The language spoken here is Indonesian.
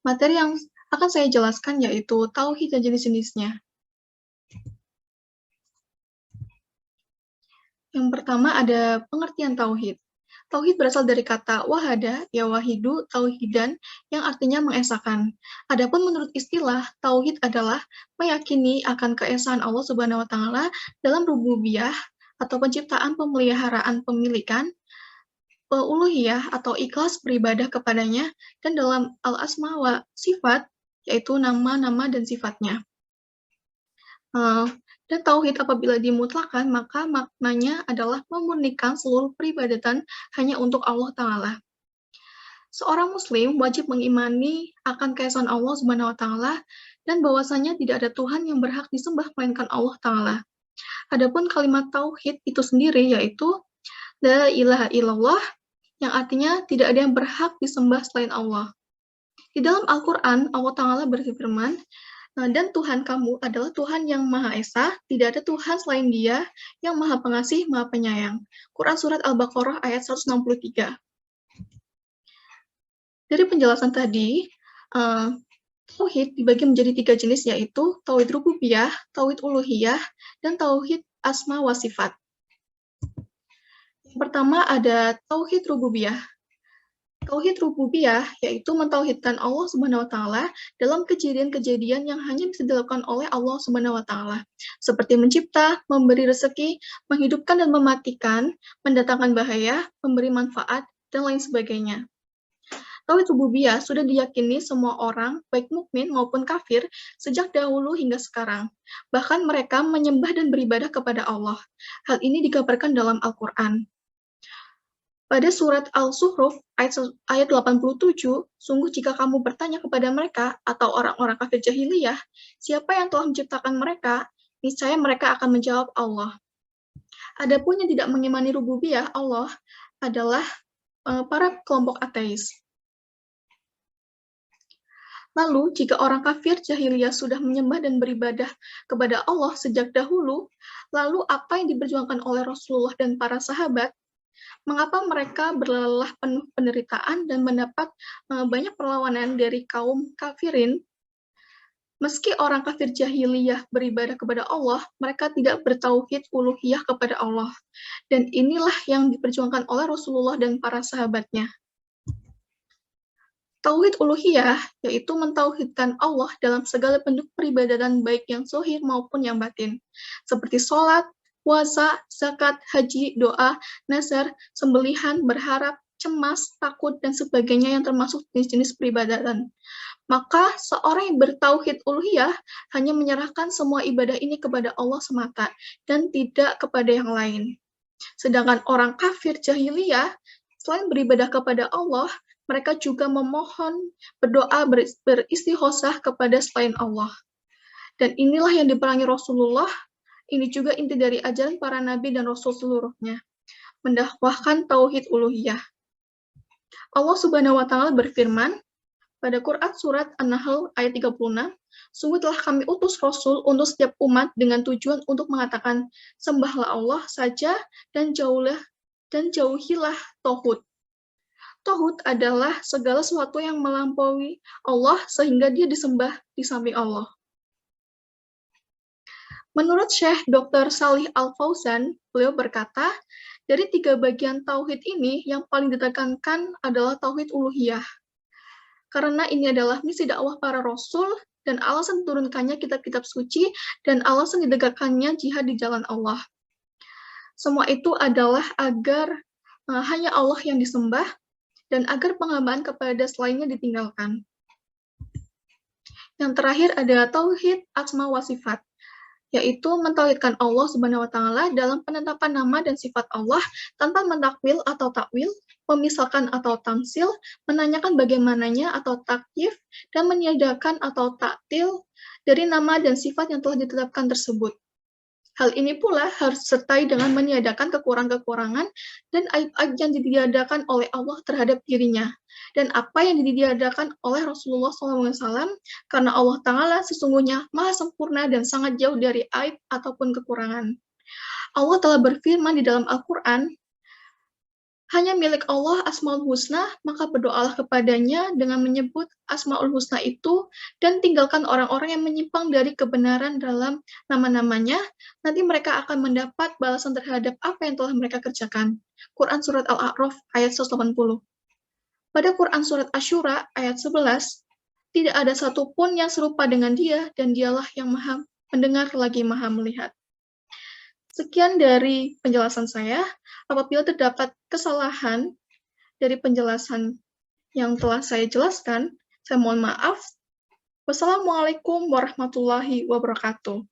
Materi yang akan saya jelaskan yaitu tauhid dan jenis-jenisnya. Yang pertama ada pengertian tauhid. Tauhid berasal dari kata wahada, ya wahidu, tauhidan, yang artinya mengesahkan. Adapun menurut istilah, tauhid adalah meyakini akan keesaan Allah Subhanahu wa taala dalam rububiyah atau penciptaan, pemeliharaan, pemilikan, uluhiyah atau ikhlas beribadah kepadanya, dan dalam al-asma wa sifat, yaitu nama-nama dan sifatnya. Dan tauhid apabila dimutlakan, maka maknanya adalah memurnikan seluruh peribadatan hanya untuk Allah Ta'ala. Seorang muslim wajib mengimani akan keesaan Allah Subhanahu wa taala dan bahwasanya tidak ada Tuhan yang berhak disembah melainkan Allah Ta'ala. Adapun kalimat tauhid itu sendiri yaitu la ilaha illallah, yang artinya tidak ada yang berhak disembah selain Allah. Di dalam Al-Quran, Allah Ta'ala berfirman, dan Tuhan kamu adalah Tuhan yang Maha Esa, tidak ada Tuhan selain Dia yang Maha Pengasih, Maha Penyayang. Quran Surat Al-Baqarah ayat 163. Dari penjelasan tadi, tauhid dibagi menjadi 3 jenis, yaitu tauhid rububiyah, tauhid uluhiyah, dan tauhid asma wa sifat. Yang pertama ada tauhid rububiyah. Tauhid rububiyah yaitu mentauhidkan Allah Subhanahu wa taala dalam kejadian-kejadian yang hanya bisa dilakukan oleh Allah Subhanahu wa taala, seperti mencipta, memberi rezeki, menghidupkan dan mematikan, mendatangkan bahaya, memberi manfaat, dan lain sebagainya. Tauhid rububiyah sudah diyakini semua orang, baik mukmin maupun kafir, sejak dahulu hingga sekarang. Bahkan mereka menyembah dan beribadah kepada Allah. Hal ini digambarkan dalam Al-Quran. Pada surat Al-Zuhruf ayat 87, sungguh jika kamu bertanya kepada mereka atau orang-orang kafir jahiliyah, siapa yang telah menciptakan mereka, niscaya mereka akan menjawab Allah. Adapun yang tidak mengimani rububiyah Allah adalah para kelompok ateis. Lalu, jika orang kafir jahiliyah sudah menyembah dan beribadah kepada Allah sejak dahulu, lalu apa yang diperjuangkan oleh Rasulullah dan para sahabat? Mengapa mereka berlelah penuh penderitaan dan mendapat banyak perlawanan dari kaum kafirin? Meski orang kafir jahiliyah beribadah kepada Allah, mereka tidak bertauhid uluhiyah kepada Allah. Dan inilah yang diperjuangkan oleh Rasulullah dan para sahabatnya. Tauhid uluhiyah yaitu mentauhidkan Allah dalam segala bentuk peribadatan baik yang zahir maupun yang batin, seperti sholat, puasa, zakat, haji, doa, nazar, sembelihan, berharap, cemas, takut, dan sebagainya yang termasuk jenis-jenis peribadatan. Maka seorang yang bertauhid uluhiyah hanya menyerahkan semua ibadah ini kepada Allah semata dan tidak kepada yang lain. Sedangkan orang kafir jahiliyah, selain beribadah kepada Allah, mereka juga memohon, berdoa, beristighosah kepada selain Allah. Dan inilah yang diperangi Rasulullah. Ini juga inti dari ajaran para nabi dan rasul seluruhnya, mendakwahkan tauhid uluhiyah. Allah Subhanahu wa taala berfirman pada Quran surat An-Nahl ayat 36, sungguh telah kami utus rasul untuk setiap umat dengan tujuan untuk mengatakan sembahlah Allah saja dan jauhilah tauhid. Tauhid adalah segala sesuatu yang melampaui Allah sehingga dia disembah di samping Allah. Menurut Syekh Dr. Salih Al-Fauzan, beliau berkata, dari 3 bagian tauhid ini, yang paling ditekankan adalah tauhid uluhiyah. Karena ini adalah misi dakwah para rasul, dan alasan diturunkannya kitab-kitab suci, dan alasan ditegakkannya jihad di jalan Allah. Semua itu adalah agar hanya Allah yang disembah, dan agar penghambaan kepada selainnya ditinggalkan. Yang terakhir adalah tauhid asma wa sifat, yaitu mentauhidkan Allah Subhanahu wa taala dalam penetapan nama dan sifat Allah tanpa mentakwil atau takwil, memisahkan atau tamsil, menanyakan bagaimananya atau takyif, dan meniadakan atau taktil dari nama dan sifat yang telah ditetapkan tersebut. Hal ini pula harus disertai dengan meniadakan kekurangan-kekurangan dan aib-aib yang ditiadakan oleh Allah terhadap dirinya, dan apa yang ditiadakan oleh Rasulullah SAW, karena Allah Ta'ala sesungguhnya maha sempurna dan sangat jauh dari aib ataupun kekurangan. Allah telah berfirman di dalam Al-Quran, Hanya milik Allah Asmaul Husna, maka berdoalah kepadanya dengan menyebut Asmaul Husna itu dan tinggalkan orang-orang yang menyimpang dari kebenaran dalam nama-namanya, nanti mereka akan mendapat balasan terhadap apa yang telah mereka kerjakan. Quran Surat Al-A'raf ayat 180. Pada Quran Surat Asyura ayat 11, tidak ada satupun yang serupa dengan dia dan dialah yang maha mendengar lagi maha melihat. Sekian dari penjelasan saya. Apabila terdapat kesalahan dari penjelasan yang telah saya jelaskan, saya mohon maaf. Wassalamualaikum warahmatullahi wabarakatuh.